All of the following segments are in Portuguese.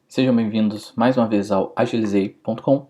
Sejam bem-vindos mais uma vez ao agilizei.com.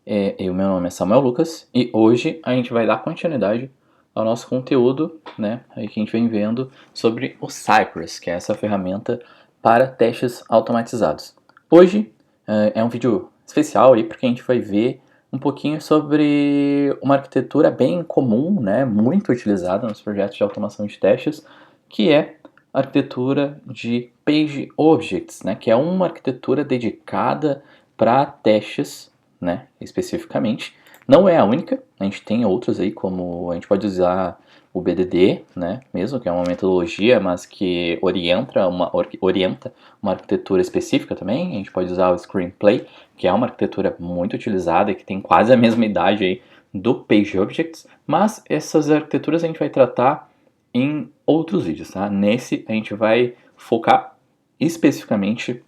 Meu nome é Samuel Lucas e hoje a gente vai dar continuidade ao nosso conteúdo, né, aí que a gente vem vendo sobre o Cypress, que é essa ferramenta para testes automatizados. Hoje é um vídeo especial aí porque a gente vai ver um pouquinho sobre uma arquitetura bem comum, né, muito utilizada nos projetos de automação de testes, que é arquitetura de Page Objects, né, que é uma arquitetura dedicada para testes, né, especificamente. Não é a única, a gente tem outros aí, como a gente pode usar o BDD, né, mesmo, que é uma metodologia, mas que orienta uma arquitetura específica também. A gente pode usar o Screenplay, que é uma arquitetura muito utilizada e que tem quase a mesma idade aí do Page Objects, mas essas arquiteturas a gente vai tratar em outros vídeos, tá? Nesse a gente vai focar especificamente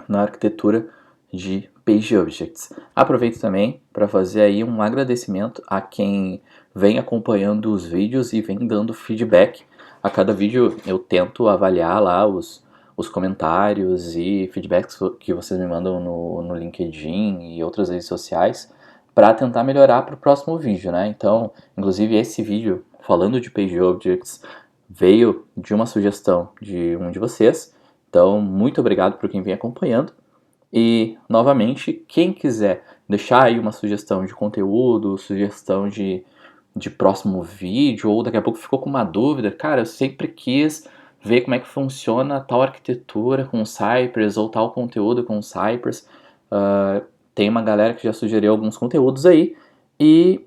na arquitetura de Page Objects. Aproveito também para fazer aí um agradecimento a quem vem acompanhando os vídeos e vem dando feedback. A cada vídeo eu tento avaliar lá os comentários e feedbacks que vocês me mandam no LinkedIn e outras redes sociais para tentar melhorar para o próximo vídeo, né? Então, inclusive esse vídeo falando de Page Objects veio de uma sugestão de um de vocês. Então, muito obrigado por quem vem acompanhando. E, novamente, quem quiser deixar aí uma sugestão de conteúdo, sugestão de próximo vídeo, ou daqui a pouco ficou com uma dúvida, cara, eu sempre quis ver como é que funciona tal arquitetura com o Cypress, ou tal conteúdo com o Cypress. Tem uma galera que já sugeriu alguns conteúdos aí, e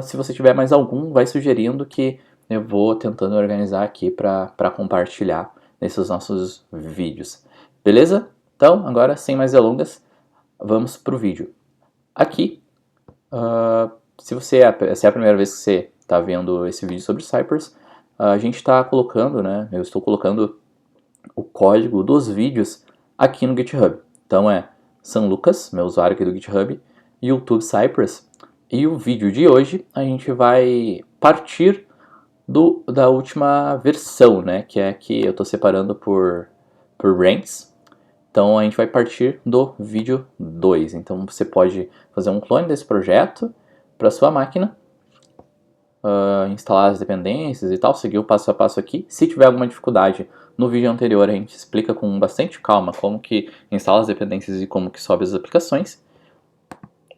se você tiver mais algum, vai sugerindo que eu vou tentando organizar aqui para compartilhar nesses nossos vídeos. Beleza? Então, agora, sem mais delongas, vamos para o vídeo. Aqui, se é a primeira vez que você está vendo esse vídeo sobre Cypress, a gente está colocando, né, eu estou colocando o código dos vídeos aqui no GitHub. Então é San Lucas, meu usuário aqui do GitHub, YouTube Cypress, e o vídeo de hoje a gente vai partir da última versão, né, que é que eu estou separando por ranks. Então a gente vai partir do vídeo 2. Então você pode fazer um clone desse projeto para sua máquina, instalar as dependências e tal, seguir o passo a passo aqui. Se tiver alguma dificuldade, no vídeo anterior a gente explica com bastante calma como que instala as dependências e como que sobe as aplicações.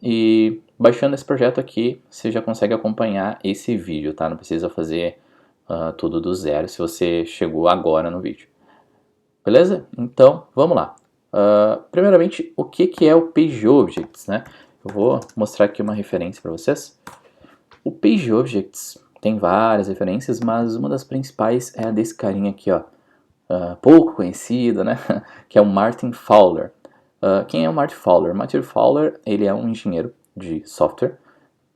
E baixando esse projeto aqui, você já consegue acompanhar esse vídeo, tá? Não precisa fazer tudo do zero se você chegou agora no vídeo. Beleza? Então, vamos lá. Primeiramente, o que é o Page Objects, né? Eu vou mostrar aqui uma referência para vocês. O Page Objects tem várias referências, mas uma das principais é a desse carinha aqui, ó, pouco conhecido, né? Que é o Martin Fowler. Quem é o Martin Fowler? Martin Fowler, ele é um engenheiro de software,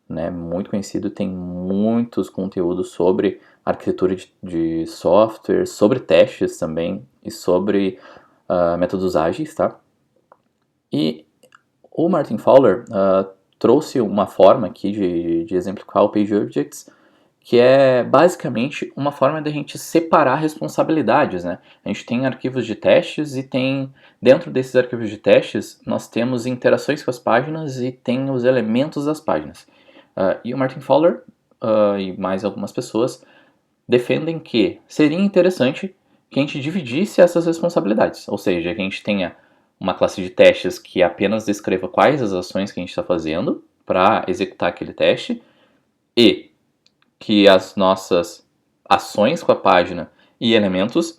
né, muito conhecido, tem muitos conteúdos sobre arquitetura de software, sobre testes também e sobre métodos ágeis, tá? E o Martin Fowler trouxe uma forma aqui de exemplificar o Page Objects, que é basicamente uma forma da gente separar responsabilidades, né? A gente tem arquivos de testes e tem, dentro desses arquivos de testes, nós temos interações com as páginas e tem os elementos das páginas. E o Martin Fowler e mais algumas pessoas defendem que seria interessante que a gente dividisse essas responsabilidades, ou seja, que a gente tenha uma classe de testes que apenas descreva quais as ações que a gente está fazendo para executar aquele teste e que as nossas ações com a página e elementos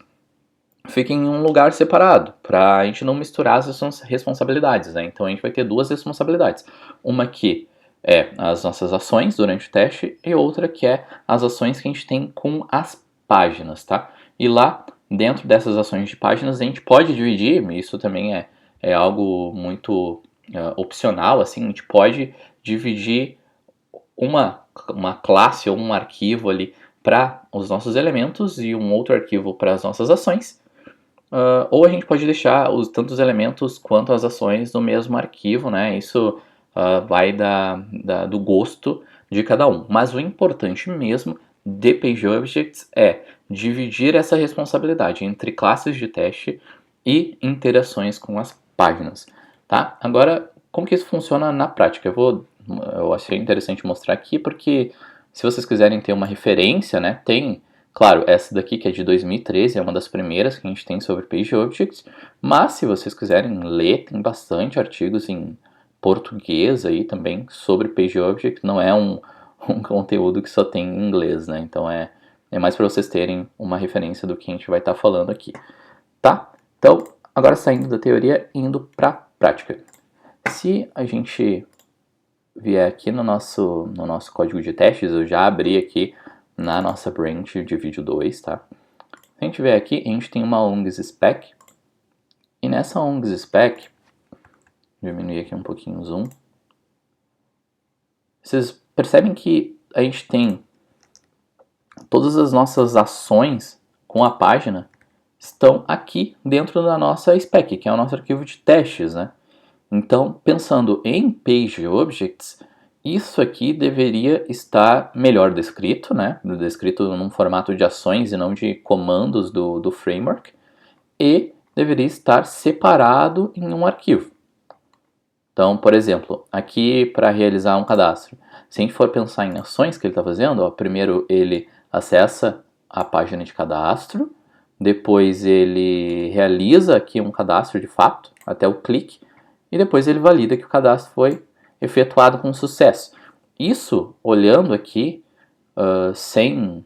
fiquem em um lugar separado, para a gente não misturar as responsabilidades, né? Então a gente vai ter duas responsabilidades. Uma que é as nossas ações durante o teste e outra que é as ações que a gente tem com as páginas, tá? E lá, dentro dessas ações de páginas, a gente pode dividir, isso também é algo muito opcional, assim, a gente pode dividir uma classe ou um arquivo ali para os nossos elementos e um outro arquivo para as nossas ações. Ou a gente pode deixar tanto os elementos quanto as ações no mesmo arquivo, né? Isso vai do gosto de cada um. Mas o importante mesmo de Page Objects é dividir essa responsabilidade entre classes de teste e interações com as páginas, tá? Agora, como que isso funciona na prática? Eu achei interessante mostrar aqui porque se vocês quiserem ter uma referência, né, tem, claro, essa daqui que é de 2013, é uma das primeiras que a gente tem sobre PageObjects, mas se vocês quiserem ler, tem bastante artigos em português aí também sobre PageObjects, não é um conteúdo que só tem em inglês, né, então é mais para vocês terem uma referência do que a gente vai estar falando aqui, tá? Então, agora saindo da teoria, indo para a prática. Se a gente vier aqui no nosso código de testes, eu já abri aqui na nossa branch de vídeo 2, tá? Se a gente vier aqui, a gente tem uma ONGs spec, e nessa ONGs spec, diminuir aqui um pouquinho o zoom, vocês percebem que a gente tem todas as nossas ações com a página estão aqui dentro da nossa spec, que é o nosso arquivo de testes, né? Então, pensando em PageObjects, isso aqui deveria estar melhor descrito, né? Descrito num formato de ações e não de comandos do framework, e deveria estar separado em um arquivo. Então, por exemplo, aqui para realizar um cadastro, se a gente for pensar em ações que ele está fazendo, ó, primeiro ele acessa a página de cadastro, depois ele realiza aqui um cadastro de fato, até o clique, e depois ele valida que o cadastro foi efetuado com sucesso. Isso, olhando aqui, sem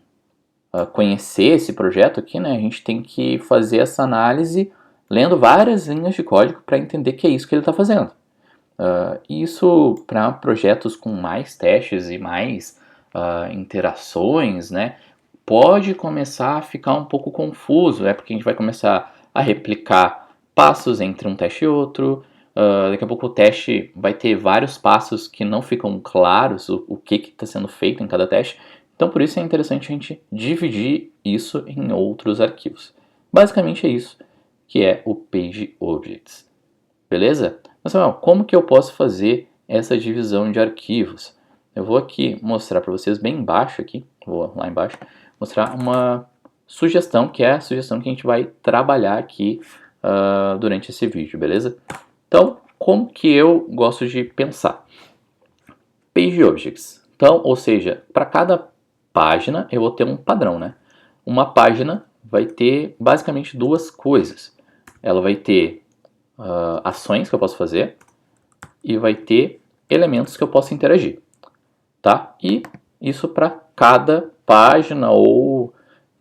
conhecer esse projeto aqui, né, a gente tem que fazer essa análise lendo várias linhas de código para entender que é isso que ele está fazendo. Isso para projetos com mais testes e mais interações, né, pode começar a ficar um pouco confuso, porque a gente vai começar a replicar passos entre um teste e outro. Daqui a pouco o teste vai ter vários passos que não ficam claros o que está sendo feito em cada teste. Então, por isso é interessante a gente dividir isso em outros arquivos. Basicamente é isso que é o PageObjects. Beleza? Mas, Samuel, como que eu posso fazer essa divisão de arquivos? Eu vou aqui mostrar para vocês bem embaixo aqui, vou lá embaixo, mostrar uma sugestão, que é a sugestão que a gente vai trabalhar aqui durante esse vídeo, beleza? Então, como que eu gosto de pensar? PageObjects. Então, ou seja, para cada página eu vou ter um padrão, né? Uma página vai ter basicamente duas coisas. Ela vai ter ações que eu posso fazer e vai ter elementos que eu posso interagir, tá? E isso para cada página ou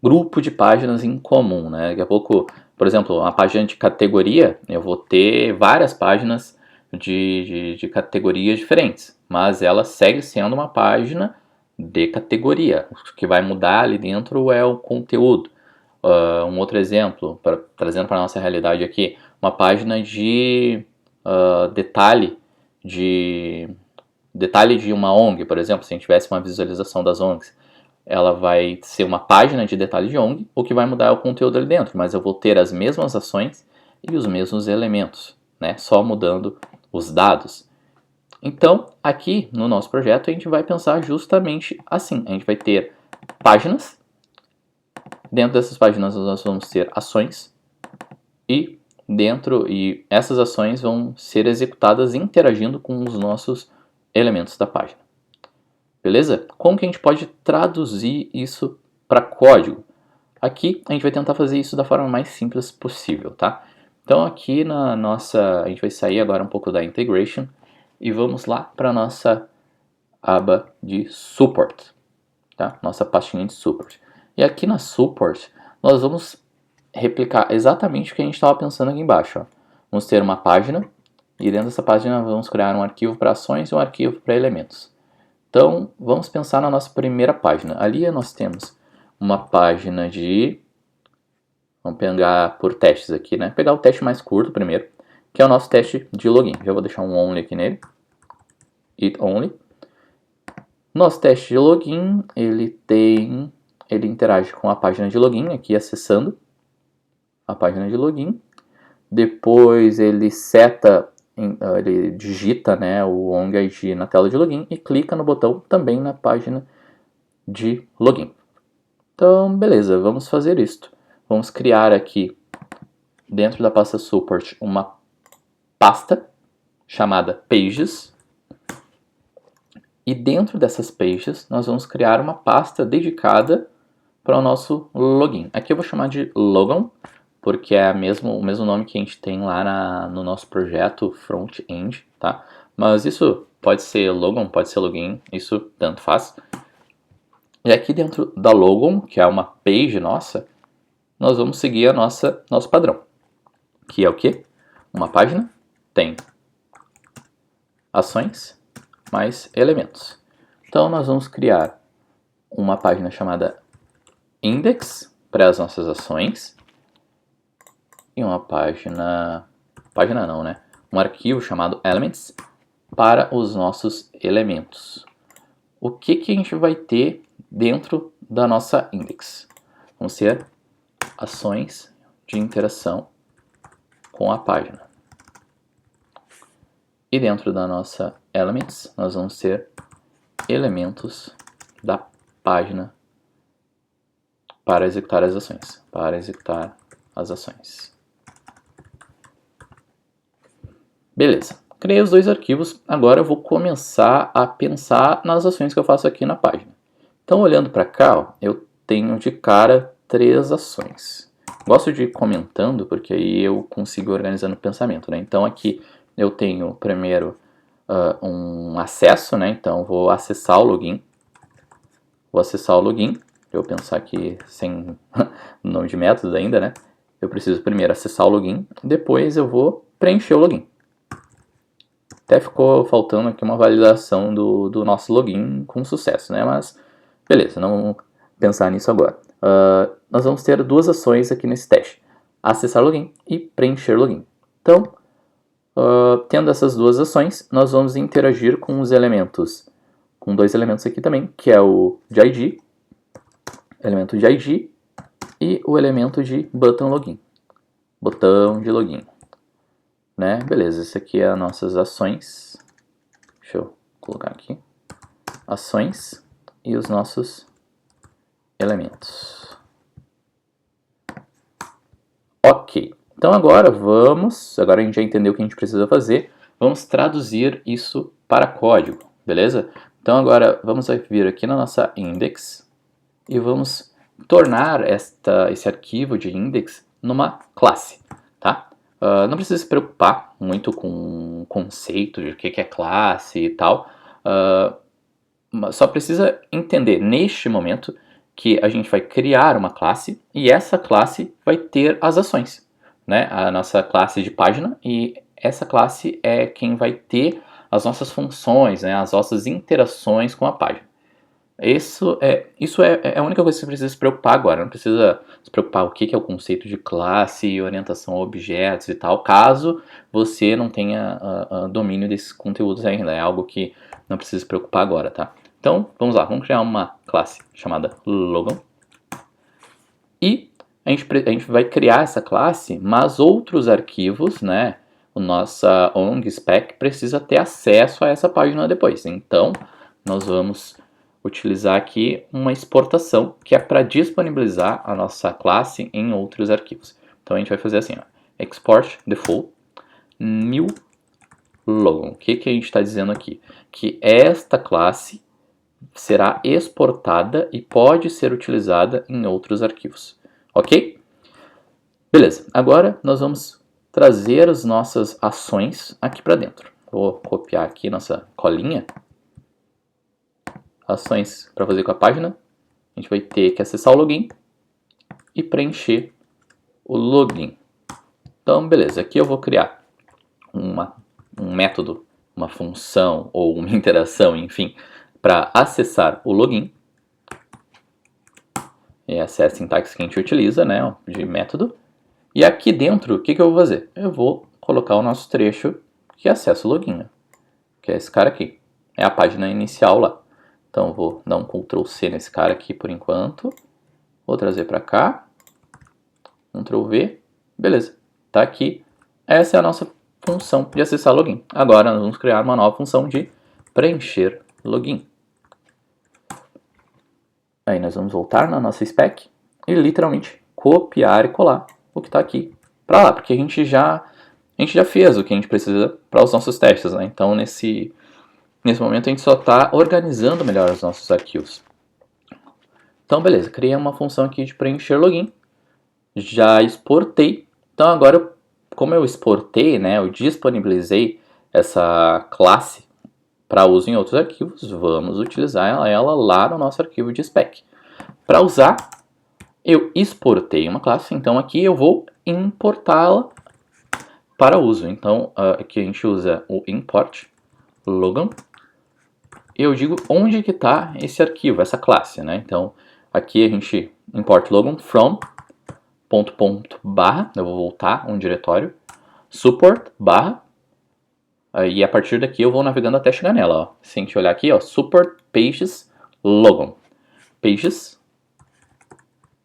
grupo de páginas em comum, né? Daqui a pouco, por exemplo, a página de categoria, eu vou ter várias páginas de categorias diferentes, mas ela segue sendo uma página de categoria. O que vai mudar ali dentro é o conteúdo. Um outro exemplo, trazendo para a nossa realidade aqui, uma página de detalhe de uma ONG, por exemplo, se a gente tivesse uma visualização das ONGs, ela vai ser uma página de detalhe de ONG, o que vai mudar é o conteúdo ali dentro, mas eu vou ter as mesmas ações e os mesmos elementos, né? Só mudando os dados. Então, aqui no nosso projeto, a gente vai pensar justamente assim. A gente vai ter páginas. Dentro dessas páginas, nós vamos ter ações. E essas ações vão ser executadas interagindo com os nossos elementos da página. Beleza? Como que a gente pode traduzir isso para código? Aqui a gente vai tentar fazer isso da forma mais simples possível, tá? Então aqui a gente vai sair agora um pouco da integration e vamos lá para a nossa aba de support, tá? Nossa pastinha de support. E aqui na support nós vamos replicar exatamente o que a gente estava pensando aqui embaixo. Ó. Vamos ter uma página e dentro dessa página vamos criar um arquivo para ações e um arquivo para elementos. Então, vamos pensar na nossa primeira página. Ali nós temos uma página de... Vamos pegar por testes aqui, né? Pegar o teste mais curto primeiro, que é o nosso teste de login. Já vou deixar um only aqui nele. It only. Nosso teste de login, ele interage com a página de login, aqui acessando a página de login. Depois ele ele digita, né, o ONG ID na tela de login e clica no botão também na página de login. Então, beleza, vamos fazer isto. Vamos criar aqui, dentro da pasta support, uma pasta chamada Pages. E dentro dessas pages, nós vamos criar uma pasta dedicada para o nosso login. Aqui eu vou chamar de logon, porque é o mesmo nome que a gente tem lá no nosso projeto front-end, tá? Mas isso pode ser logon, pode ser login, isso tanto faz. E aqui dentro da logon, que é uma page nossa, nós vamos seguir nosso padrão, que é o quê? Uma página tem ações mais elementos. Então nós vamos criar uma página chamada index para as nossas ações e uma página não, né? Um arquivo chamado elements para os nossos elementos. O que a gente vai ter dentro da nossa index? Vão ser ações de interação com a página. E dentro da nossa elements, nós vamos ter elementos da página para executar as ações. Beleza. Criei os dois arquivos, agora eu vou começar a pensar nas ações que eu faço aqui na página. Então, olhando para cá, ó, eu tenho de cara 3 ações. Gosto de ir comentando, porque aí eu consigo organizando o pensamento, né? Então, aqui eu tenho primeiro um acesso, né? Então, vou acessar o login. Eu vou pensar aqui sem nome de método ainda, né? Eu preciso primeiro acessar o login, depois eu vou preencher o login. Até ficou faltando aqui uma validação do nosso login com sucesso, né? Mas beleza, não vamos pensar nisso agora. Nós vamos ter 2 ações aqui nesse teste: acessar login e preencher login. Então, tendo essas 2 ações, nós vamos interagir com os elementos, com 2 elementos aqui também, que é o de ID, elemento de ID, e o elemento de button login, botão de login. Né? Beleza, isso aqui é as nossas ações. Deixa eu colocar aqui. Ações e os nossos elementos. Ok. Então agora a gente já entendeu o que a gente precisa fazer, vamos traduzir isso para código, beleza? Então agora vamos vir aqui na nossa index e vamos tornar esse arquivo de index numa classe, tá? Não precisa se preocupar muito com o conceito de o que é classe e tal. Só precisa entender neste momento que a gente vai criar uma classe e essa classe vai ter as ações, né? A nossa classe de página, e essa classe é quem vai ter as nossas funções, né? As nossas interações com a página. Isso é a única coisa que você precisa se preocupar agora. Não precisa se preocupar o que é o conceito de classe e orientação a objetos e tal, caso você não tenha domínio desses conteúdos ainda. É algo que não precisa se preocupar agora, tá? Então, vamos lá. Vamos criar uma classe chamada logon. E a gente vai criar essa classe, mas outros arquivos, né? O nossa ONG spec precisa ter acesso a essa página depois. Então, nós vamos utilizar aqui uma exportação que é para disponibilizar a nossa classe em outros arquivos. Então a gente vai fazer assim, ó, export default new logon. O que a gente está dizendo aqui? Que esta classe será exportada e pode ser utilizada em outros arquivos. Ok? Beleza. Agora nós vamos trazer as nossas ações aqui para dentro. Vou copiar aqui nossa colinha. Ações para fazer com a página, a gente vai ter que acessar o login e preencher o login. Então, beleza, aqui eu vou criar um método, uma função ou uma interação, enfim, para acessar o login. E essa é a sintaxe que a gente utiliza, né, de método. E aqui dentro, o que eu vou fazer? Eu vou colocar o nosso trecho que acessa o login, que é esse cara aqui. É a página inicial lá. Então, vou dar um Ctrl C nesse cara aqui por enquanto. Vou trazer para cá. Ctrl V. Beleza. Tá aqui. Essa é a nossa função de acessar login. Agora, nós vamos criar uma nova função de preencher login. Aí, nós vamos voltar na nossa spec e literalmente copiar e colar o que está aqui para lá. Porque a gente já a gente já fez o que a gente precisa para os nossos testes, né? Então, nesse momento, a gente só está organizando melhor os nossos arquivos. Então, beleza, criei uma função aqui de preencher login, já exportei. Então, agora, como eu exportei, né, eu disponibilizei essa classe para uso em outros arquivos, vamos utilizar ela lá no nosso arquivo de spec. Para usar, eu exportei uma classe, então aqui eu vou importá-la para uso. Então, aqui a gente usa o import logon. Eu digo onde que está esse arquivo, essa classe, né? Então, aqui a gente import logon from barra, eu vou voltar um diretório, support barra, e a partir daqui eu vou navegando até chegar nela, ó. Se a gente olhar aqui, ó, support pages logon, pages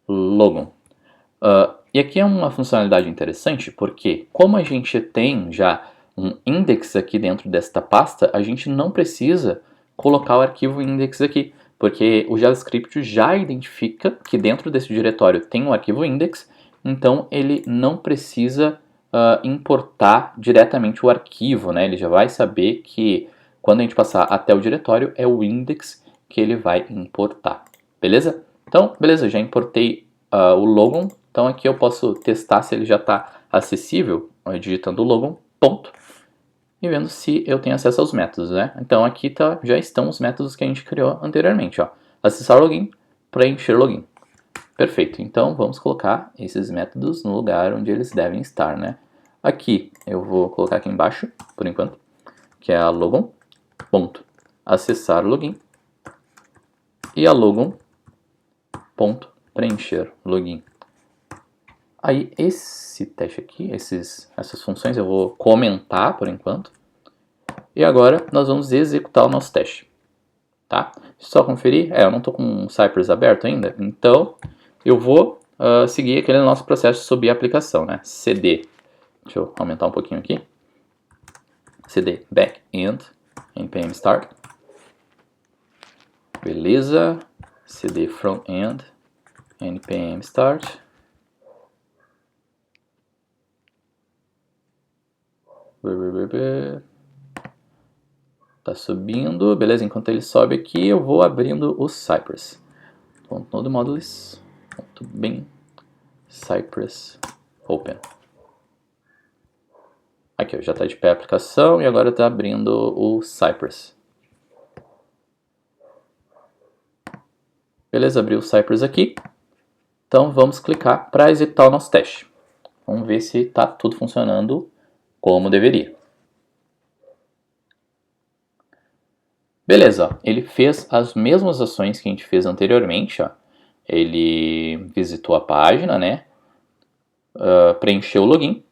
logon. E aqui é uma funcionalidade interessante porque, como a gente tem já um index aqui dentro desta pasta, a gente não precisa colocar o arquivo index aqui, porque o JavaScript já identifica que dentro desse diretório tem um arquivo index, então ele não precisa importar diretamente o arquivo, né? Ele já vai saber que quando a gente passar até o diretório é o index que ele vai importar, beleza? Então, beleza, já importei o logon. Então aqui eu posso testar se ele já está acessível, digitando logon, ponto, e vendo se eu tenho acesso aos métodos, né? Então aqui já estão os métodos que a gente criou anteriormente, ó. Acessar login, preencher login. Perfeito, então vamos colocar esses métodos no lugar onde eles devem estar, né? Aqui eu vou colocar aqui embaixo, por enquanto, que é a logon, ponto, acessar login, e a logon, ponto, preencher login. Aí esse teste aqui, essas funções eu vou comentar por enquanto. E agora nós vamos executar o nosso teste. Tá? Só conferir, eu não estou com o Cypress aberto ainda, então eu vou seguir aquele nosso processo de subir a aplicação, né? cd, deixa eu aumentar um pouquinho aqui, cd backend, npm start, beleza, cd frontend, npm start, tá subindo, beleza, enquanto ele sobe aqui eu vou abrindo o Cypress. Node modules, muito bem, Cypress open. Aqui, ó, já está de pé a aplicação e agora está abrindo o Cypress. Beleza, abriu o Cypress aqui. Então vamos clicar para executar o nosso teste. Vamos ver se está tudo funcionando como deveria. Beleza, ó, ele fez as mesmas ações que a gente fez anteriormente. Ó. Ele visitou a página, né? Preencheu o login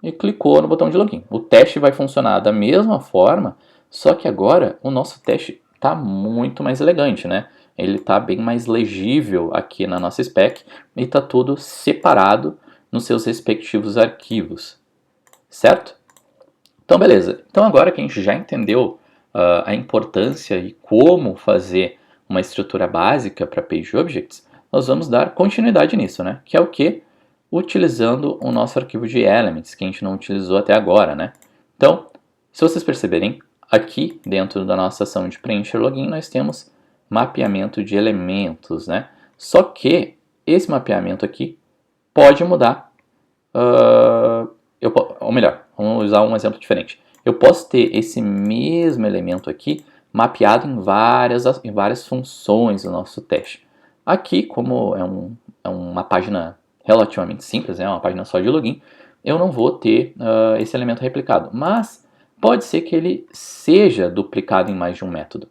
e clicou no botão de login. O teste vai funcionar da mesma forma, só que agora o nosso teste está muito mais elegante, né? Ele está bem mais legível aqui na nossa spec e está tudo separado nos seus respectivos arquivos, certo? Então, beleza. Então, agora que a gente já entendeu a importância e como fazer uma estrutura básica para PageObjects, nós vamos dar continuidade nisso, né? Que é o quê? Utilizando o nosso arquivo de elements, que a gente não utilizou até agora, né? Então, se vocês perceberem, aqui dentro da nossa ação de preencher login, nós temos mapeamento de elementos, né? Só que esse mapeamento aqui pode mudar, ou melhor, vamos usar um exemplo diferente. Eu posso ter esse mesmo elemento aqui mapeado em várias funções do nosso teste. Aqui, como é uma página relativamente simples, é uma página só de login, eu não vou ter esse elemento replicado, mas pode ser que ele seja duplicado em mais de um método.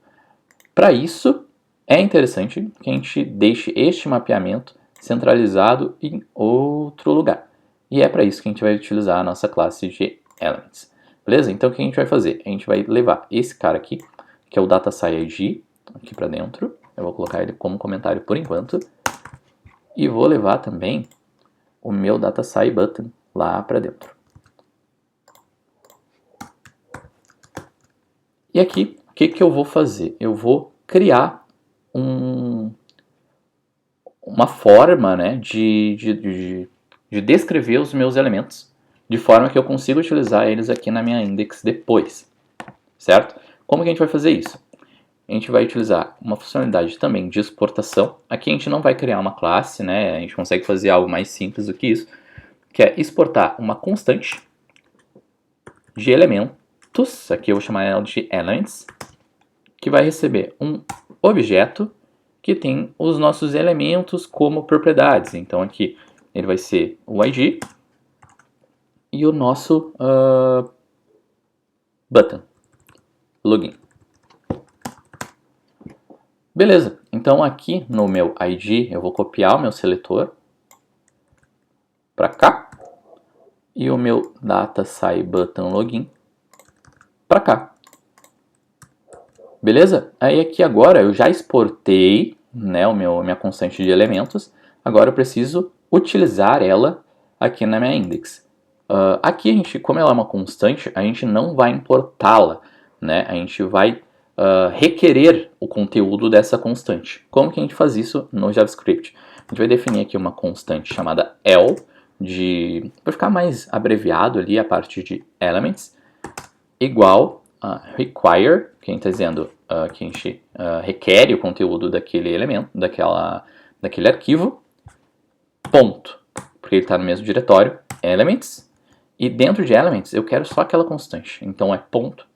Para isso, é interessante que a gente deixe este mapeamento centralizado em outro lugar. E é para isso que a gente vai utilizar a nossa classe de elements. Beleza? Então o que a gente vai fazer? A gente vai levar esse cara aqui, que é o DataSci.id, aqui para dentro. Eu vou colocar ele como comentário por enquanto. E vou levar também o meu DataSci.button lá para dentro. E aqui, o que eu vou fazer? Eu vou criar uma forma, né, de descrever os meus elementos de forma que eu consiga utilizar eles aqui na minha index depois, certo? Como que a gente vai fazer isso? A gente vai utilizar uma funcionalidade também de exportação. Aqui a gente não vai criar uma classe, né? A gente consegue fazer algo mais simples do que isso, que é exportar uma constante de elementos, aqui eu vou chamar ela de elements, que vai receber um objeto que tem os nossos elementos como propriedades. Então aqui ele vai ser o ID e o nosso button, login. Beleza, então aqui no meu ID eu vou copiar o meu seletor para cá e o meu data sci button login para cá. Beleza? Aí aqui agora eu já exportei, né, minha constante de elementos. Agora eu preciso utilizar ela aqui na minha index. Aqui a gente, como ela é uma constante, a gente não vai importá-la, né? A gente vai requerer o conteúdo dessa constante. Como que a gente faz isso no JavaScript? A gente vai definir aqui uma constante chamada L, para ficar mais abreviado ali a parte de elements, igual a require, que a gente está dizendo que a gente requer o conteúdo daquele elemento, daquele arquivo, ponto, porque ele está no mesmo diretório, elements, e dentro de elements eu quero só aquela constante, então é ponto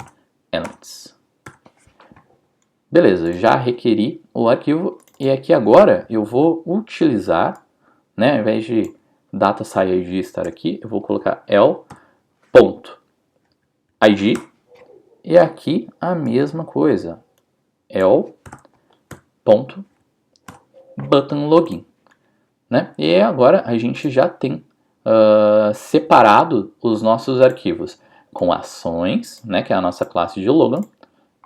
elements. Beleza, já requeri o arquivo e aqui agora eu vou utilizar, né, ao invés de data sci id estar aqui, eu vou colocar l.id e aqui a mesma coisa, l.button login, né? E agora a gente já tem separado os nossos arquivos com ações, né, que é a nossa classe de Logan,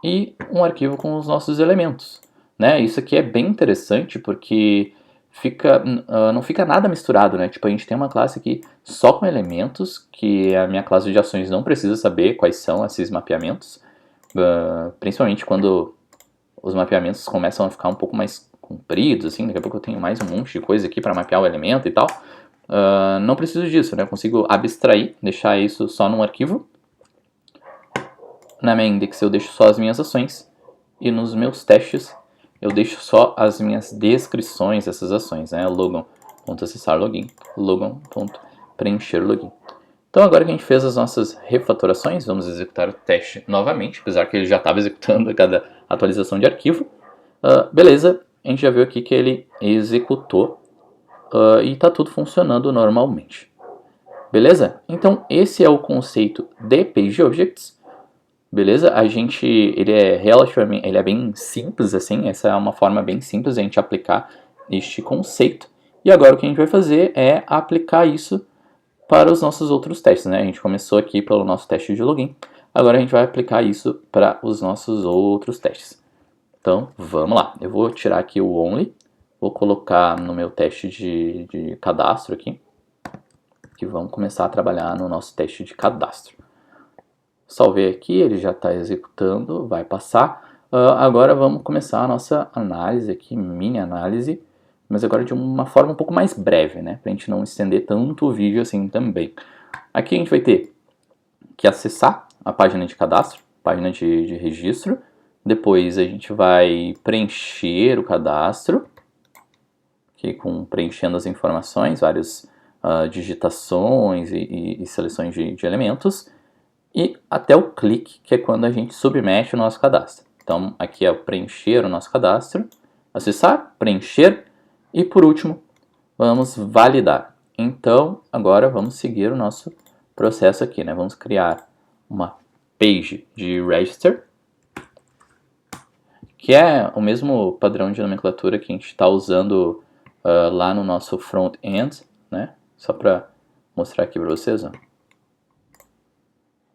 e um arquivo com os nossos elementos, né? Isso aqui é bem interessante porque não fica nada misturado, né? Tipo, a gente tem uma classe aqui só com elementos, que a minha classe de ações não precisa saber quais são esses mapeamentos, principalmente quando os mapeamentos começam a ficar um pouco mais compridos, assim, daqui a pouco eu tenho mais um monte de coisa aqui para mapear o elemento e tal. Não preciso disso, né? Eu consigo abstrair, deixar isso só num arquivo. Na minha index eu deixo só as minhas ações e nos meus testes eu deixo só as minhas descrições dessas ações, né? Logan.acessar login, Logan.preencher login. Então agora que a gente fez as nossas refatorações, vamos executar o teste novamente, apesar que ele já estava executando a cada atualização de arquivo. Beleza, a gente já viu aqui que ele executou e está tudo funcionando normalmente. Beleza? Então esse é o conceito de PageObjects. Beleza? Ele é bem simples assim, essa é uma forma bem simples de a gente aplicar este conceito. E agora o que a gente vai fazer é aplicar isso para os nossos outros testes, né? A gente começou aqui pelo nosso teste de login, agora a gente vai aplicar isso para os nossos outros testes. Então, vamos lá. Eu vou tirar aqui o only, vou colocar no meu teste de cadastro aqui, e vamos começar a trabalhar no nosso teste de cadastro. Salvei aqui, ele já está executando, vai passar. Agora vamos começar a nossa análise aqui, mini análise, mas agora de uma forma um pouco mais breve, né? Para a gente não estender tanto o vídeo assim também. Aqui a gente vai ter que acessar a página de cadastro, página de registro. Depois a gente vai preencher o cadastro, aqui preenchendo as informações, várias digitações e seleções de elementos. E até o clique, que é quando a gente submete o nosso cadastro. Então, aqui é o preencher o nosso cadastro, acessar, preencher e, por último, vamos validar. Então, agora vamos seguir o nosso processo aqui, né? Vamos criar uma page de register, que é o mesmo padrão de nomenclatura que a gente está usando lá no nosso front-end, né? Só para mostrar aqui para vocês, ó.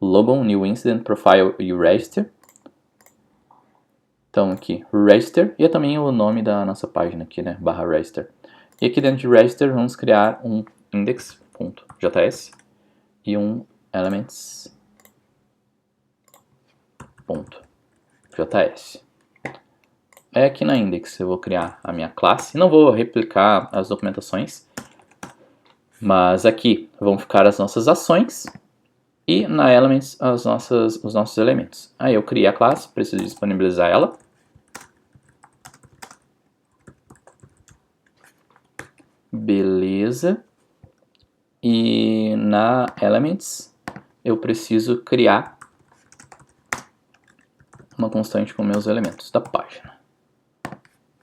Logon, New Incident, Profile e Register. Então aqui, Register, e é também o nome da nossa página aqui, né, /register. E aqui dentro de Register vamos criar um index.js e um elements.js. Aqui na index eu vou criar a minha classe, não vou replicar as documentações, Mas aqui vão ficar as nossas ações e na Elements os nossos elementos. Aí eu criei a classe, preciso disponibilizar ela. Beleza. E na Elements eu preciso criar uma constante com meus elementos da página.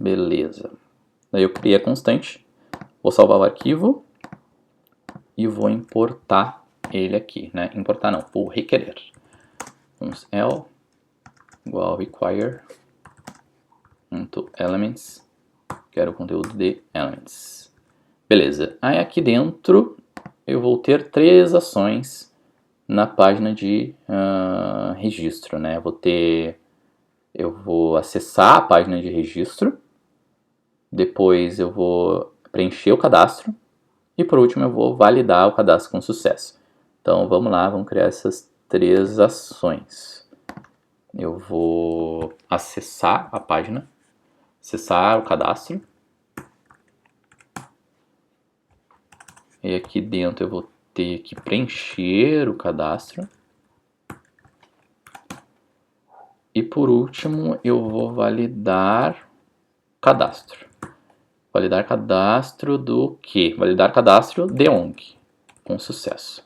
Beleza. Daí eu criei a constante, vou salvar o arquivo e vou importar ele aqui, né? Importar não, vou requerer. Vamos L igual require .elements, quero o conteúdo de elements. Beleza. Aí aqui dentro eu vou ter 3 ações na página de registro, né? Eu vou acessar a página de registro, depois eu vou preencher o cadastro e por último eu vou validar o cadastro com sucesso. Então vamos lá, vamos criar essas 3 ações. Eu vou acessar a página, acessar o cadastro. E aqui dentro eu vou ter que preencher o cadastro. E por último eu vou validar cadastro. Validar cadastro do quê? Validar cadastro de ONG, com sucesso.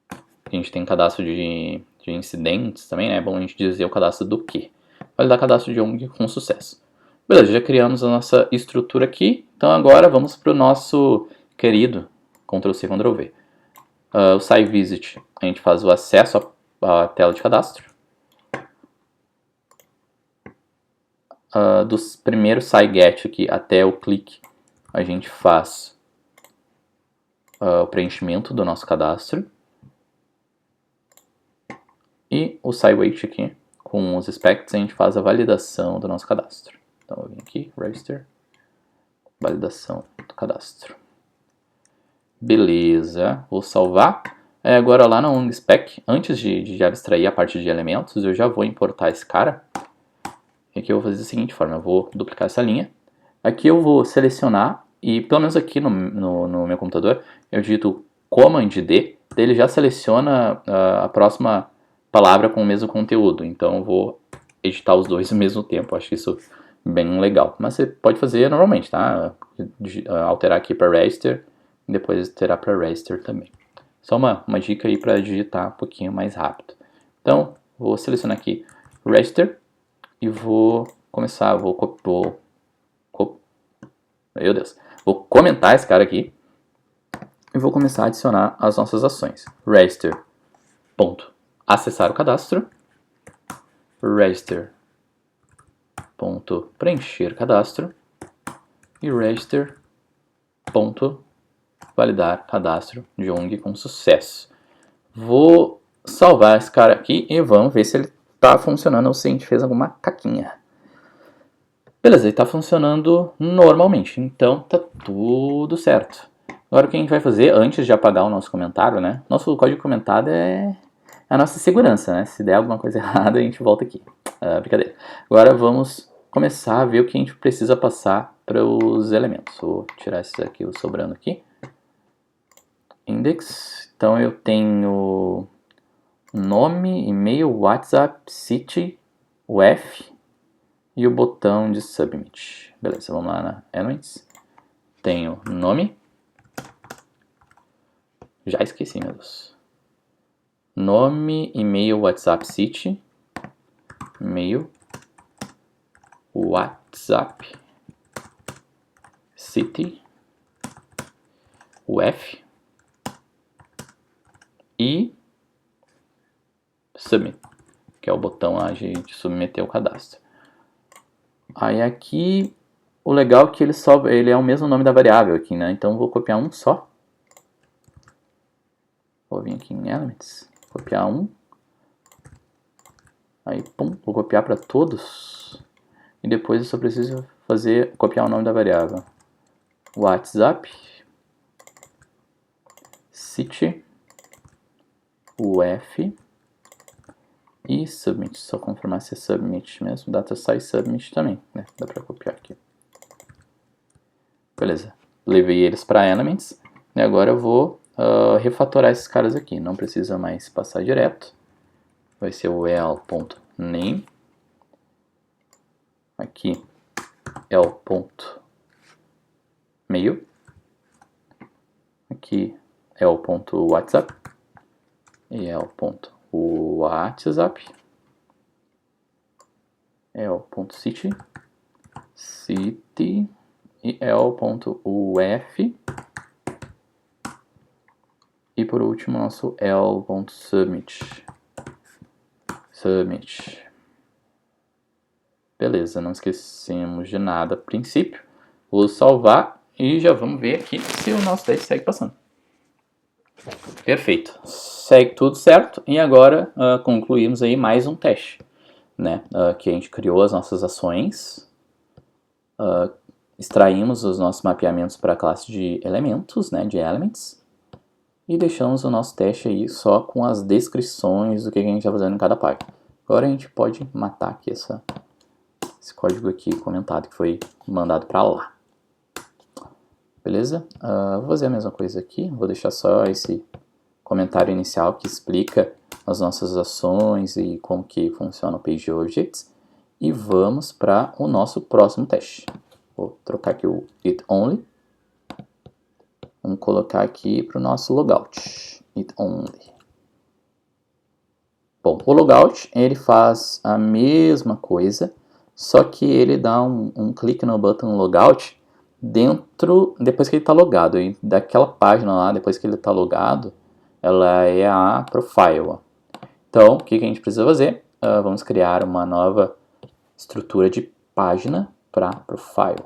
A gente tem cadastro de incidentes também, né? É bom a gente dizer o cadastro do quê? Validar cadastro de ONG com sucesso. Beleza, já criamos a nossa estrutura aqui. Então agora vamos para o nosso querido Ctrl+C, Ctrl+V. O SciVisit, a gente faz o acesso à tela de cadastro. Dos primeiros SciGet aqui até o clique, a gente faz o preenchimento do nosso cadastro. E o SciWait aqui, com os specs, a gente faz a validação do nosso cadastro. Então eu vim aqui, register, validação do cadastro. Beleza, vou salvar. Agora lá na ONGSpec, antes de abstrair a parte de elementos, eu já vou importar esse cara. E aqui eu vou fazer da seguinte forma, eu vou duplicar essa linha. Aqui eu vou selecionar, e pelo menos aqui no meu computador, eu digito Command D, ele já seleciona a próxima palavra com o mesmo conteúdo. Então eu vou editar os dois ao mesmo tempo, acho isso bem legal. Mas você pode fazer normalmente, tá? Alterar aqui para register, e depois alterar para register também. Só uma dica aí para digitar um pouquinho mais rápido. Então, vou selecionar aqui register e vou começar, vou comentar esse cara aqui e vou começar a adicionar as nossas ações. Register, ponto, acessar o cadastro, register, ponto, preencher cadastro e register, ponto, validar cadastro de ONG com sucesso. Vou salvar esse cara aqui e vamos ver se ele está funcionando ou se a gente fez alguma caquinha. Beleza, ele está funcionando normalmente, então tá tudo certo. Agora o que a gente vai fazer antes de apagar o nosso comentário, né? Nosso código comentado é a nossa segurança, né? Se der alguma coisa errada, a gente volta aqui. Brincadeira. Agora vamos começar a ver o que a gente precisa passar para os elementos. Vou tirar esse aqui, o sobrando aqui. Index. Então eu tenho nome, e-mail, WhatsApp, city, UF e o botão de submit. Beleza, vamos lá na Elements. Tenho nome. Já esqueci, meu Deus. Nome, e-mail, WhatsApp, city, e-mail, WhatsApp, city, UF e submit, que é o botão lá de submeter o cadastro. Aí aqui, o legal é que ele é o mesmo nome da variável aqui, né? Então vou copiar um só. Vou vir aqui em Elements, copiar um. Aí, pum, vou copiar para todos. E depois eu só preciso copiar o nome da variável. WhatsApp, city, UF e submit. Só confirmar se é submit mesmo. Data size submit também, né? Dá para copiar aqui. Beleza. levei eles para Elements, e agora eu vou refatorar esses caras aqui, não precisa mais passar direto, vai ser o el.name, aqui el.mail, aqui el.whatsapp e el.whatsapp, el.city, city e el.uf, e por último nosso el.submit, submit. Beleza, não esquecemos de nada a princípio. Vou salvar e já vamos ver aqui se o nosso teste segue passando. Perfeito, segue tudo certo e agora concluímos aí mais um teste, né? Que a gente criou as nossas ações, extraímos os nossos mapeamentos para a classe de elementos, né, de elements, e deixamos o nosso teste aí só com as descrições do que a gente está fazendo em cada página. Agora a gente pode matar aqui esse código aqui comentado que foi mandado para lá. Beleza? Vou fazer a mesma coisa aqui, vou deixar só esse comentário inicial que explica as nossas ações e como que funciona o PageObjects. E vamos para o nosso próximo teste. Vou trocar aqui o it only. Vamos colocar aqui para o nosso logout, it only. Bom, o logout ele faz a mesma coisa, só que ele dá um clique no botão logout depois que ele está logado. E daquela página lá, depois que ele está logado, ela é a profile. Então, o que a gente precisa fazer? Vamos criar uma nova estrutura de página para profile.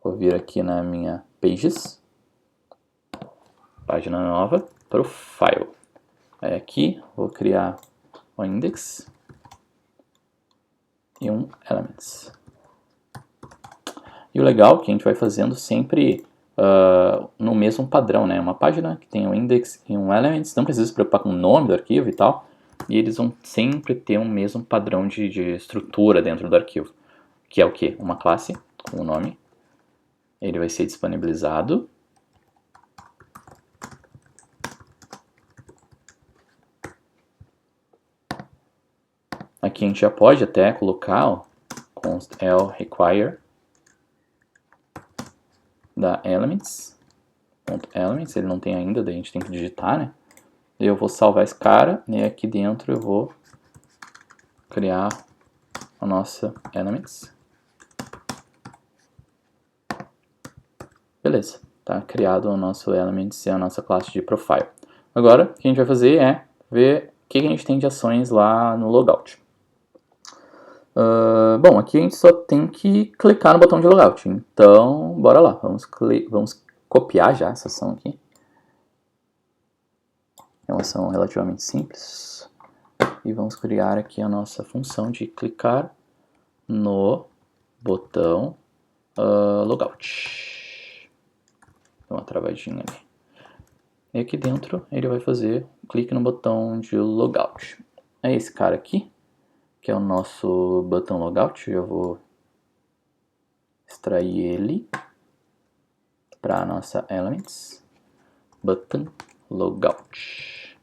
Vou vir aqui na minha pages. Página nova, profile. Aí aqui vou criar um index e um elements. E o legal é que a gente vai fazendo sempre no mesmo padrão, né? Uma página que tem um index e um elements, não precisa se preocupar com o nome do arquivo e tal, e eles vão sempre ter um mesmo padrão de estrutura dentro do arquivo, que é o quê? Uma classe com o nome, ele vai ser disponibilizado, aqui a gente já pode até colocar const l_require da elements, ele não tem ainda, daí a gente tem que digitar, né? Eu vou salvar esse cara e aqui dentro eu vou criar a nossa elements. Beleza, tá criado o nosso elements e a nossa classe de profile. Agora, o que a gente vai fazer é ver o que a gente tem de ações lá no logout. Bom, aqui a gente só tem que clicar no botão de logout, então bora lá, vamos copiar já essa ação aqui. É uma ação relativamente simples, e vamos criar aqui a nossa função de clicar no botão logout. Dá uma travadinha ali. E aqui dentro ele vai fazer clique no botão de logout. É esse cara aqui, que é o nosso botão logout. Eu vou extrair ele para a nossa elements, button logout.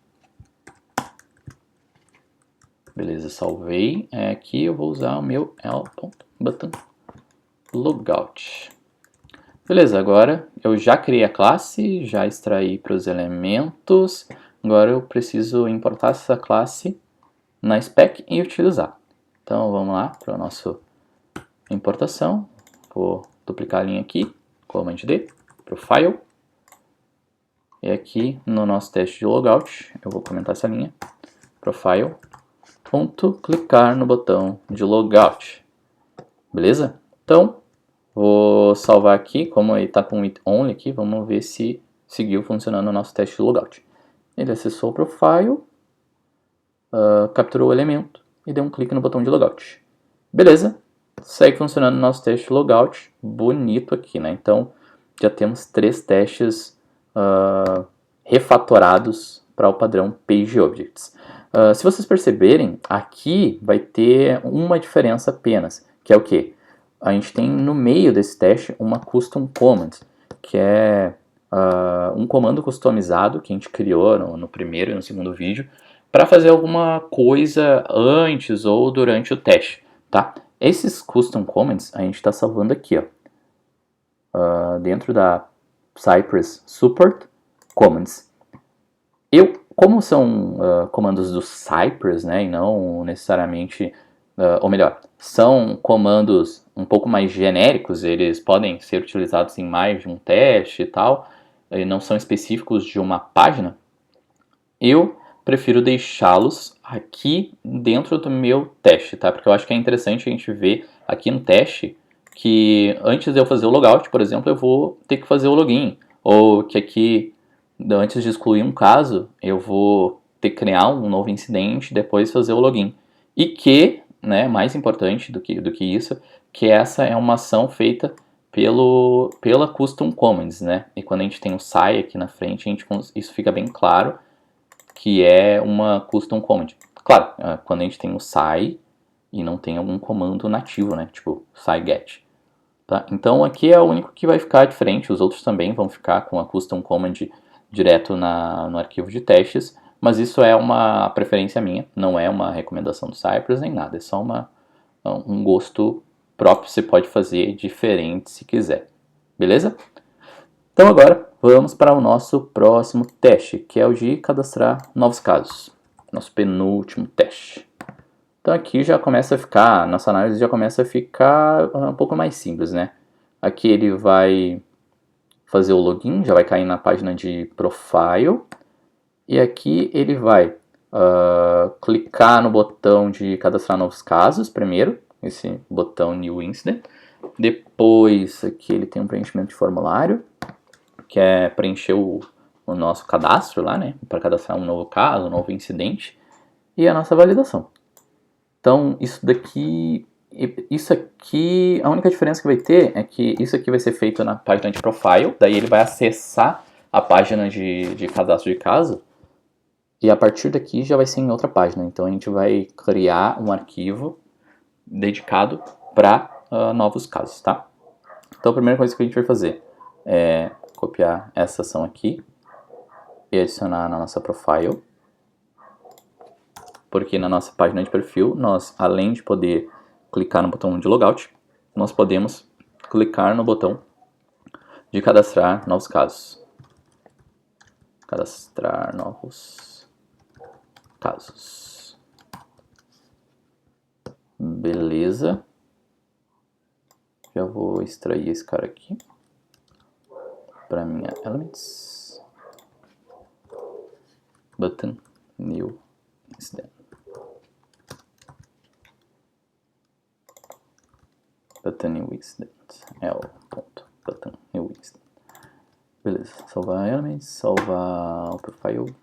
Beleza, salvei. Aqui eu vou usar o meu l.button logout. Beleza, agora eu já criei a classe, já extraí para os elementos. Agora eu preciso importar essa classe na spec e utilizar. Então vamos lá para a nossa importação. Vou duplicar a linha aqui, Command D, Profile. E aqui no nosso teste de logout, eu vou comentar essa linha, Profile, ponto, clicar no botão de logout. Beleza? Então, vou salvar aqui, como ele está com it only aqui, vamos ver se seguiu funcionando o nosso teste de logout. Ele acessou o Profile, capturou o elemento e deu um clique no botão de logout. Beleza, segue funcionando o nosso teste de logout, bonito aqui, né? Então, já temos 3 testes refatorados para o padrão PageObjects. Se vocês perceberem, aqui vai ter uma diferença apenas, que é o quê? A gente tem no meio desse teste uma custom command, que é um comando customizado que a gente criou no primeiro e no segundo vídeo para fazer alguma coisa antes ou durante o teste, tá? Esses custom commands a gente está salvando aqui, ó, dentro da Cypress Support Commands. Como são comandos do Cypress, né, e não necessariamente, ou melhor, são comandos um pouco mais genéricos, eles podem ser utilizados em mais de um teste e tal, e não são específicos de uma página, eu prefiro deixá-los aqui dentro do meu teste, tá? Porque eu acho que é interessante a gente ver aqui no teste que antes de eu fazer o logout, por exemplo, eu vou ter que fazer o login, ou que aqui, antes de excluir um caso, eu vou ter que criar um novo incidente e depois fazer o login. E que, né, mais importante do que isso, que essa é uma ação feita pela Custom Commands, né? E quando a gente tem o SCI aqui na frente, isso fica bem claro que é uma Custom Command. Claro, quando a gente tem o SCI e não tem algum comando nativo, né? Tipo SciGet. Tá? Então aqui é o único que vai ficar diferente, os outros também vão ficar com a Custom Command direto no arquivo de testes, mas isso é uma preferência minha, não é uma recomendação do Cypress nem nada, é só um gosto próprio, você pode fazer diferente se quiser, beleza? Então agora vamos para o nosso próximo teste, que é o de cadastrar novos casos, nosso penúltimo teste. Então aqui já começa a ficar, nossa análise já começa a ficar um pouco mais simples, né? Aqui ele vai fazer o login, já vai cair na página de profile, e aqui ele vai clicar no botão de cadastrar novos casos primeiro, esse botão New Incident. Depois aqui ele tem um preenchimento de formulário, que é preencher o nosso cadastro lá, né? Para cadastrar um novo caso, um novo incidente, e a nossa validação. Então, isso aqui, a única diferença que vai ter é que isso aqui vai ser feito na página de profile, daí ele vai acessar a página de cadastro de caso, e a partir daqui já vai ser em outra página. Então, a gente vai criar um arquivo dedicado para novos casos, tá? Então, a primeira coisa que a gente vai fazer é copiar essa ação aqui e adicionar na nossa profile, porque na nossa página de perfil, nós, além de poder clicar no botão de logout, nós podemos clicar no botão de cadastrar novos casos. Cadastrar novos casos. Beleza. Já vou extrair esse cara aqui para minha Elements. Button New Incident. Button New Incident. Button New Incident. Beleza, salvar Elements, salvar o Profile.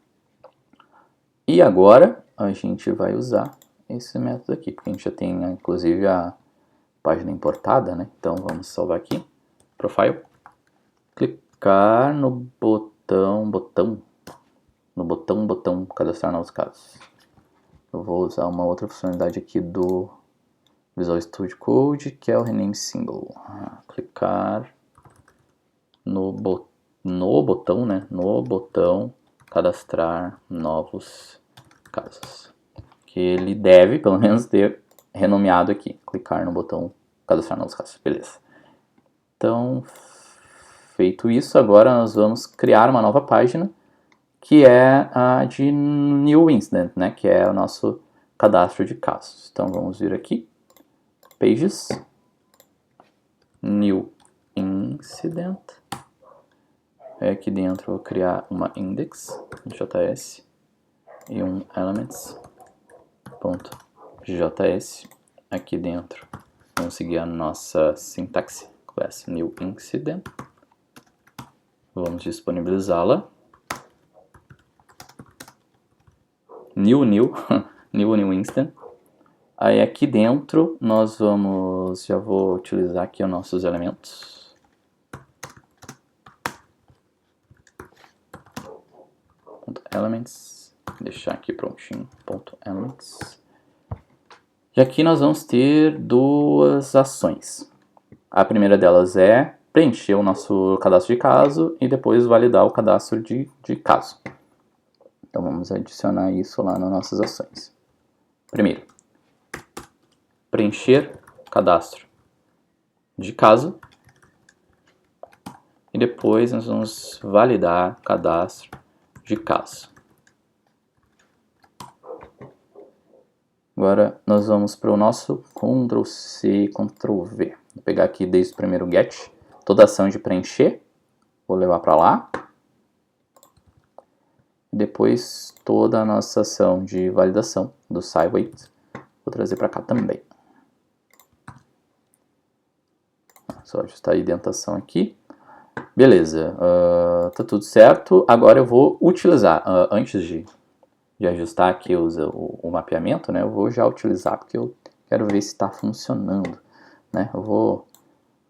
E agora a gente vai usar esse método aqui, porque a gente já tem inclusive a página importada, né? Então vamos salvar aqui, Profile, clicar no botão cadastrar novos casos. Eu vou usar uma outra funcionalidade aqui do Visual Studio Code, que é o Rename Symbol. Clicar no botão, né? No botão cadastrar novos casos. Que ele deve, pelo menos, ter renomeado aqui. Clicar no botão cadastrar novos casos. Beleza. Então, feito isso, agora nós vamos criar uma nova página, que é a de New Incident, né? Que é o nosso cadastro de casos. Então, vamos vir aqui. Pages. New Incident. Aqui dentro eu vou criar uma index.js e um elements.js. Aqui dentro vamos seguir a nossa sintaxe, class new incident. Vamos disponibilizá-la. New incident. Aí aqui dentro nós vamos, já vou utilizar aqui os nossos elementos. .elements, deixar aqui prontinho, .elements. E aqui nós vamos ter duas ações. A primeira delas é preencher o nosso cadastro de caso e depois validar o cadastro de caso. Então vamos adicionar isso lá nas nossas ações. Primeiro, preencher cadastro de caso e depois nós vamos validar cadastro de caso. Agora nós vamos para o nosso Ctrl+C, Ctrl+V. Vou pegar aqui desde o primeiro get, toda ação de preencher, vou levar para lá. Depois toda a nossa ação de validação do SciWait, vou trazer para cá também. Só ajustar a indentação aqui. Beleza, tá tudo certo. Agora eu vou utilizar, antes de ajustar aqui o mapeamento, né, eu vou já utilizar porque eu quero ver se está funcionando, né? Eu vou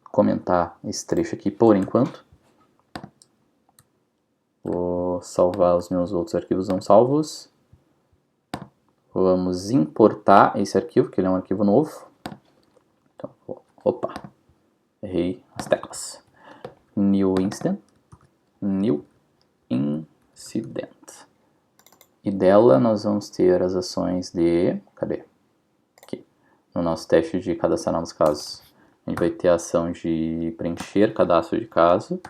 comentar esse trecho aqui por enquanto. Vou salvar os meus outros arquivos não salvos. Vamos importar esse arquivo, que ele é um arquivo novo. Então, opa, errei as teclas. New incident. E dela nós vamos ter as ações de... Cadê? Aqui. No nosso teste de cadastrar novos casos, a gente vai ter a ação de preencher cadastro de caso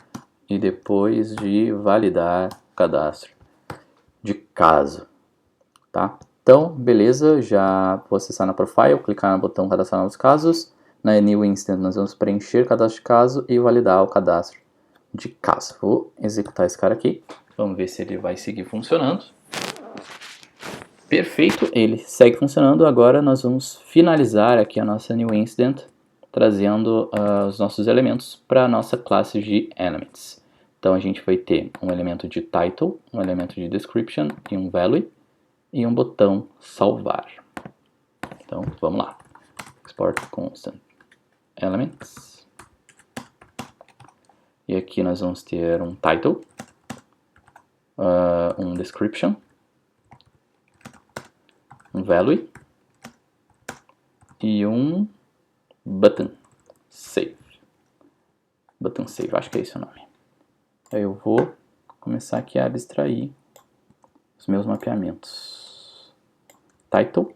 e depois de validar cadastro de caso, tá? Então, beleza, já vou acessar na Profile, clicar no botão cadastrar novos casos. Na New Instance nós vamos preencher cadastro de caso e validar o cadastro de caso. Vou executar esse cara aqui, vamos ver se ele vai seguir funcionando. Perfeito, ele segue funcionando. Agora nós vamos finalizar aqui a nossa New Incident, trazendo os nossos elementos para a nossa classe de Elements. Então a gente vai ter um elemento de Title, um elemento de Description e um Value, e um botão salvar. Então vamos lá. Export Constant Elements. E aqui nós vamos ter um Title, um Description, um Value e um Button Save. Button Save, acho que é esse o nome. Aí eu vou começar aqui a abstrair os meus mapeamentos. Title.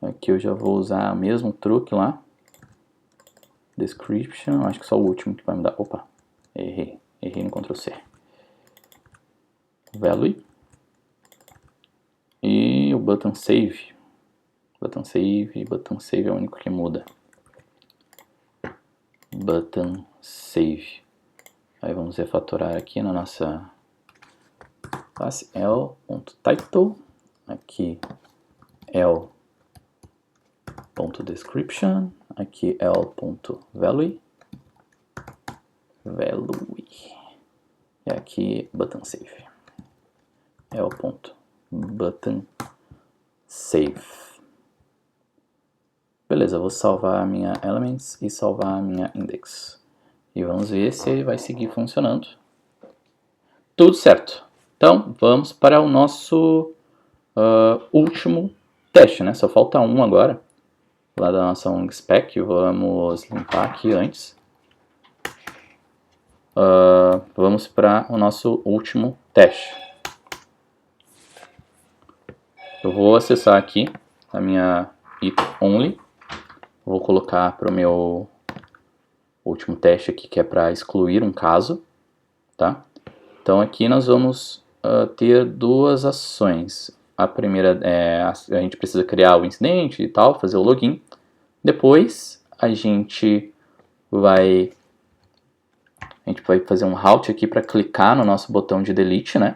Aqui eu já vou usar o mesmo truque lá. Description, acho que só o último que vai me dar. Opa, errei no Ctrl+C. Value. E o button save. Button save é o único que muda. Button save. Aí vamos refatorar aqui na nossa classe L.title. Aqui L.description. Aqui L.value. E aqui button save. L.button save. Beleza, vou salvar a minha elements e salvar a minha index. E vamos ver se ele vai seguir funcionando. Tudo certo. Então, vamos para o nosso último teste, né? Só falta um agora. Lá da nossa ONG-spec, vamos limpar aqui antes. Vamos para o nosso último teste. Eu vou acessar aqui a minha if only. Vou colocar para o meu último teste aqui, que é para excluir um caso, tá? Então aqui nós vamos ter duas ações. A primeira é a gente precisa criar o incidente e tal, fazer o login. Depois a gente vai fazer um route aqui para clicar no nosso botão de delete, né?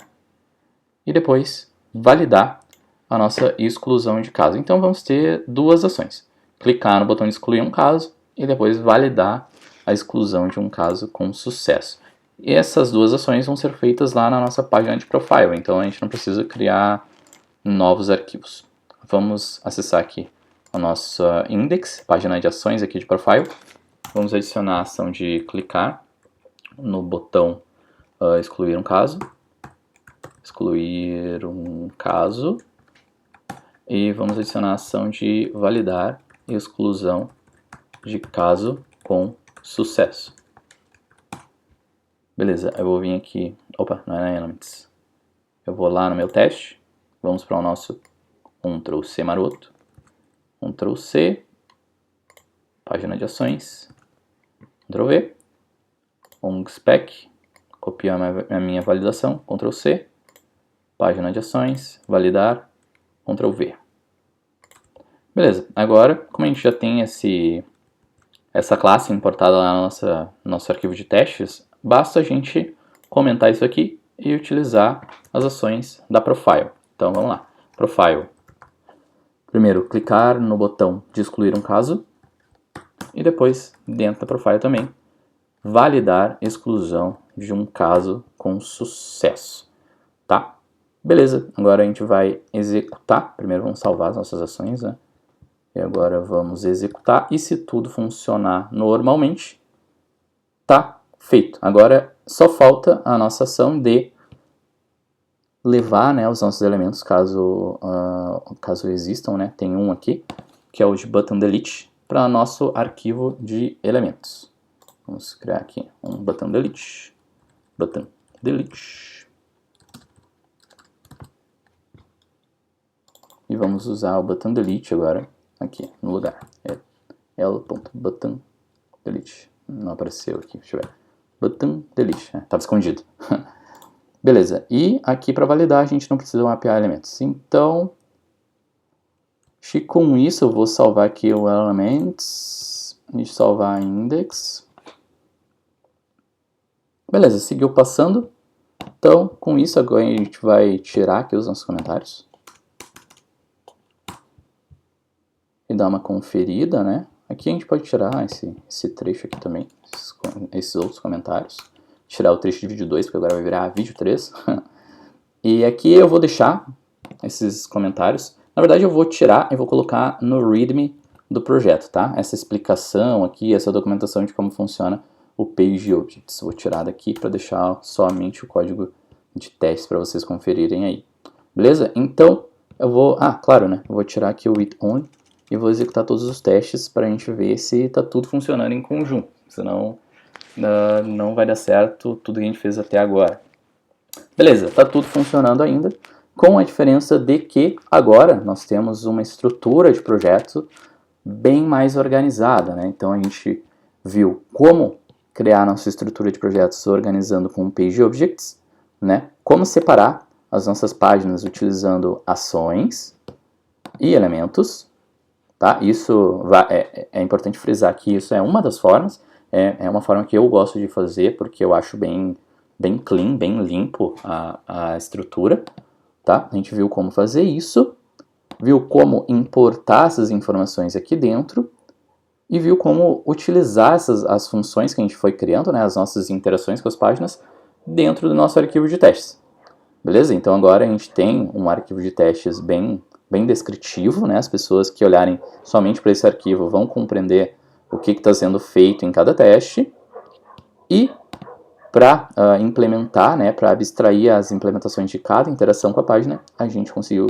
E depois validar a nossa exclusão de caso. Então vamos ter duas ações. Clicar no botão de excluir um caso e depois validar a exclusão de um caso com sucesso. E essas duas ações vão ser feitas lá na nossa página de profile, então a gente não precisa criar novos arquivos. Vamos acessar aqui a nossa index, página de ações aqui de profile. Vamos adicionar a ação de clicar no botão excluir um caso. Excluir um caso. E vamos adicionar a ação de validar exclusão de caso com sucesso. Beleza, eu vou vir aqui, opa, não é na Elements. Eu vou lá no meu teste, vamos para o nosso Ctrl+C maroto, Ctrl+C, página de ações, Ctrl+V, ONGSpec, copiar a minha validação, Ctrl+C, página de ações, validar, Ctrl+V. Beleza, agora, como a gente já tem essa classe importada lá no nosso arquivo de testes, basta a gente comentar isso aqui e utilizar as ações da Profile. Então vamos lá, Profile. Primeiro, clicar no botão de excluir um caso e depois, dentro da Profile também, validar exclusão de um caso com sucesso, tá? Beleza, agora a gente vai executar. Primeiro vamos salvar as nossas ações, né? E agora vamos executar, e se tudo funcionar normalmente, tá feito. Agora só falta a nossa ação de levar, né, os nossos elementos, caso existam, né? Tem um aqui, que é o de button delete, para nosso arquivo de elementos. Vamos criar aqui um button delete, e vamos usar o button delete agora aqui no lugar. É l.button delete. Não apareceu aqui, deixa eu ver. Button delete, estava escondido. Beleza, e aqui para validar a gente não precisa mapear elementos. Então, com isso eu vou salvar aqui o elements, e salvar index. Beleza, seguiu passando. Então, com isso agora a gente vai tirar aqui os nossos comentários. E dar uma conferida, né? Aqui a gente pode tirar esse trecho aqui também, esses outros comentários. Tirar o trecho de vídeo 2, porque agora vai virar vídeo 3. E aqui eu vou deixar esses comentários. Na verdade eu vou tirar e vou colocar no README do projeto, tá? Essa explicação aqui, essa documentação de como funciona o PageObjects. Vou tirar daqui para deixar somente o código de teste para vocês conferirem aí. Beleza? Então eu vou... claro, né? Eu vou tirar aqui o it only e vou executar todos os testes para a gente ver se está tudo funcionando em conjunto. Senão não vai dar certo tudo que a gente fez até agora. Beleza, está tudo funcionando ainda, com a diferença de que agora nós temos uma estrutura de projeto bem mais organizada, né? Então a gente viu como criar nossa estrutura de projetos organizando com PageObjects, né? Como separar as nossas páginas utilizando ações e elementos, tá? Isso é importante frisar que isso é uma das formas. É uma forma que eu gosto de fazer, porque eu acho bem clean, bem limpo a estrutura, tá? A gente viu como fazer isso, viu como importar essas informações aqui dentro, e viu como utilizar as funções que a gente foi criando, né, as nossas interações com as páginas, dentro do nosso arquivo de testes. Beleza? Então agora a gente tem um arquivo de testes bem descritivo, né? As pessoas que olharem somente para esse arquivo vão compreender o que está sendo feito em cada teste, e para implementar, né, para abstrair as implementações de cada interação com a página, a gente conseguiu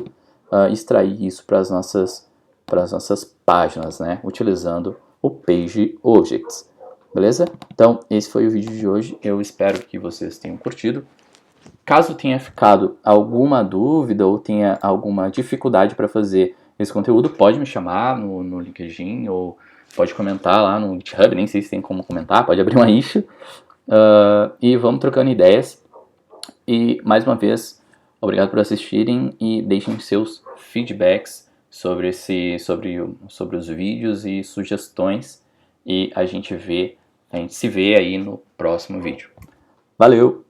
extrair isso para as nossas páginas, né, utilizando o PageObjects. Beleza? Então, esse foi o vídeo de hoje. Eu espero que vocês tenham curtido. Caso tenha ficado alguma dúvida ou tenha alguma dificuldade para fazer esse conteúdo, pode me chamar no LinkedIn ou pode comentar lá no GitHub, nem sei se tem como comentar, pode abrir uma issue. E vamos trocando ideias. E mais uma vez, obrigado por assistirem e deixem seus feedbacks sobre os vídeos e sugestões. E a gente se vê aí no próximo vídeo. Valeu!